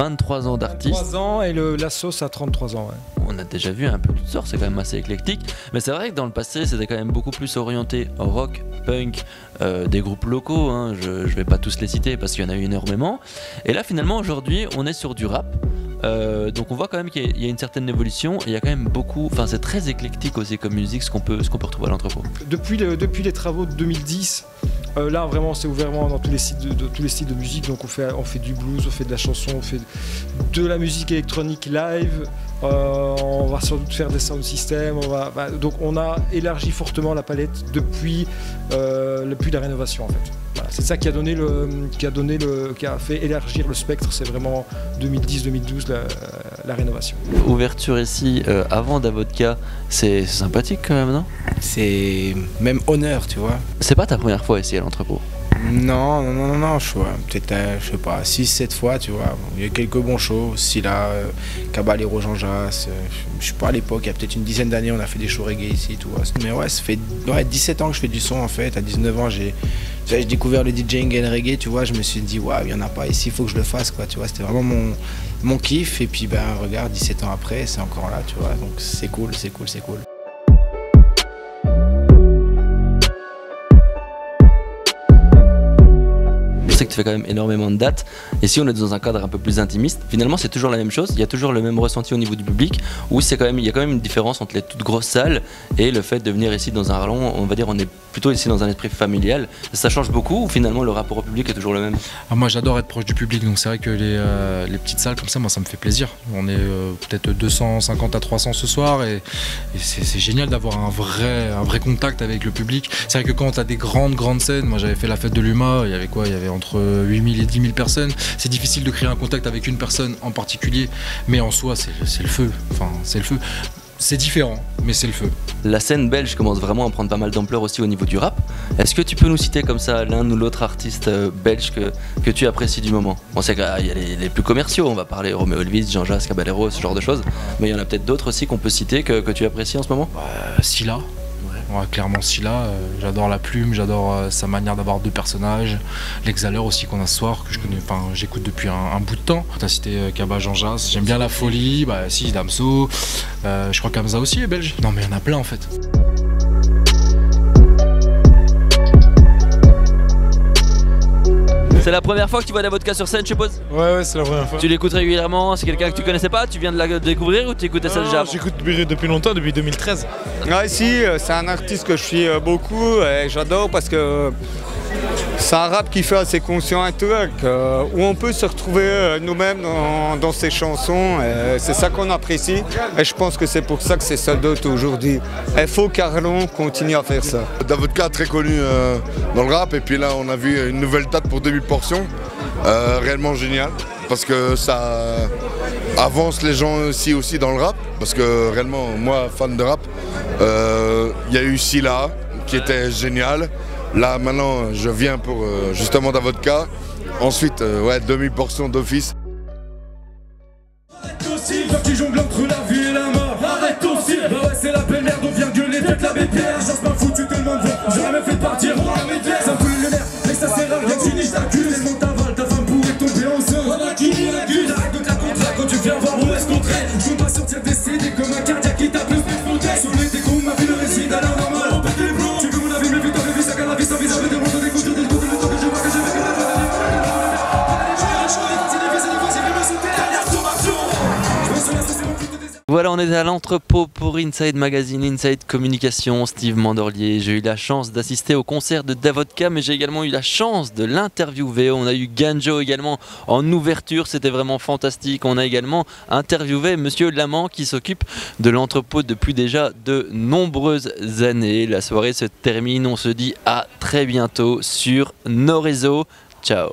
23 ans d'artiste. 23 ans et la sauce a 33 ans. Ouais. On a déjà vu un peu toutes sortes, c'est quand même assez éclectique. Mais c'est vrai que dans le passé, c'était quand même beaucoup plus orienté rock, punk, des groupes locaux. Hein. Je vais pas tous les citer parce qu'il y en a eu énormément. Et là, finalement, aujourd'hui, on est sur du rap. Donc on voit quand même qu'il y a une certaine évolution. Et il y a quand même beaucoup. Enfin, c'est très éclectique aussi comme musique, ce qu'on peut retrouver à l'entrepôt. Depuis les travaux de 2010. Là vraiment c'est ouvert dans tous les styles de musique, donc on fait du blues, on fait de la chanson, on fait de la musique électronique live, on va sans doute faire des sound systems, donc on a élargi fortement la palette depuis la rénovation en fait. Voilà, c'est ça qui a fait élargir le spectre, c'est vraiment 2010-2012 la rénovation. Ouverture ici avant Davodka, c'est sympathique quand même, non? C'est même honneur, tu vois. C'est pas ta première fois ici à l'entrepôt? Non, je vois, peut-être, je sais pas, 6-7 fois, tu vois. Il y a quelques bons shows, Scylla, Caballero, Jean Jass, je sais pas, à l'époque, il y a peut-être une dizaine d'années, on a fait des shows reggae ici, tout. Mais ouais, ça fait 17 ans que je fais du son, en fait. À 19 ans, j'ai découvert le DJing et le reggae, tu vois. Je me suis dit, waouh, il y en a pas ici, il faut que je le fasse, quoi, tu vois. C'était vraiment mon kiff, et puis, ben, regarde, 17 ans après, c'est encore là, tu vois. Donc, c'est cool. Je sais que tu fais quand même énormément de dates, et si on est dans un cadre un peu plus intimiste, finalement c'est toujours la même chose, il y a toujours le même ressenti au niveau du public, où il y a quand même une différence entre les toutes grosses salles et le fait de venir ici dans un salon, on va dire on est plutôt ici dans un esprit familial. Ça change beaucoup ou finalement le rapport au public est toujours le même? Moi j'adore être proche du public, donc c'est vrai que les petites salles comme ça, moi ça me fait plaisir. On est peut-être 250 à 300 ce soir, et c'est génial d'avoir un vrai contact avec le public. C'est vrai que quand tu as des grandes scènes, moi j'avais fait la fête de l'UMA, il y avait quoi? Il y avait entre 8000 et 10 000 personnes. C'est difficile de créer un contact avec une personne en particulier, mais en soi c'est le feu. Enfin, c'est le feu. C'est différent, mais c'est le feu. La scène belge commence vraiment à prendre pas mal d'ampleur aussi au niveau du rap. Est-ce que tu peux nous citer comme ça l'un ou l'autre artiste belge que tu apprécies du moment? On sait qu'il y a les plus commerciaux, on va parler Romeo Elvis, Jean Jass, Caballero, ce genre de choses. Mais il y en a peut-être d'autres aussi qu'on peut citer que tu apprécies en ce moment? Scylla. Ouais, clairement Scylla, j'adore la plume, j'adore sa manière d'avoir deux personnages. L'Exhaleur aussi qu'on a ce soir, que je connais, enfin j'écoute depuis un bout de temps. T'as cité Kaba, Jean Jass, j'aime bien la folie, si Damso, je crois qu'Hamza aussi est belge. Non mais il y en a plein en fait. C'est la première fois que tu vois Davodka sur scène, je suppose? Ouais, c'est la première fois. Tu l'écoutes régulièrement? C'est quelqu'un que tu connaissais pas? Tu viens de la découvrir ou tu écoutais ça déjà avant? J'écoute depuis longtemps, depuis 2013. Ouais, si, c'est un artiste que je suis beaucoup et j'adore parce que c'est un rap qui fait assez conscient et tout, où on peut se retrouver nous-mêmes dans ses chansons. C'est ça qu'on apprécie et je pense que c'est pour ça que c'est sold out aujourd'hui. Il faut qu'Arlon continue à faire ça. Davodka très connu dans le rap, et puis là on a vu une nouvelle date pour 2000 portions, réellement génial parce que ça avance les gens aussi dans le rap, parce que réellement moi fan de rap, il y a eu Scylla qui était génial. Là maintenant je viens pour justement Davodka, ensuite 2000 portions d'office. Arrête aussi, toi qui jongle entre la vie et la mort. Arrête aussi, bah ouais c'est la pleine merde, on vient gueuler, faites la BPR. J'ose pas foutu, tout le monde voit, j'ai jamais fait partir. Ça me fout le nerf, mais ça sert à rien, tu niches ta cul. Laisse-moi ta balle, ta femme pourrait tomber en zone. Voilà qui dit la gueule, arrête de te la contrat quand tu viens voir où est-ce qu'on traîne. Je veux pas sortir décédé comme un cardiaque qui tape le spectre. Sur les décombres, ma vie le réside à la normale. On pète les plombs, tu veux mon avis, mais vite t'as vu ça qu'à la vie, ça vise à me démonter des coups de des coups de que je vois que je vais que Voilà, on est à l'entrepôt pour Inside Magazine, Inside Communication, Steve Mandorlier. J'ai eu la chance d'assister au concert de Davodka, mais j'ai également eu la chance de l'interviewer. On a eu Ganjo également en ouverture, c'était vraiment fantastique. On a également interviewé Monsieur Lamant qui s'occupe de l'entrepôt depuis déjà de nombreuses années. La soirée se termine, on se dit à très bientôt sur nos réseaux. Ciao.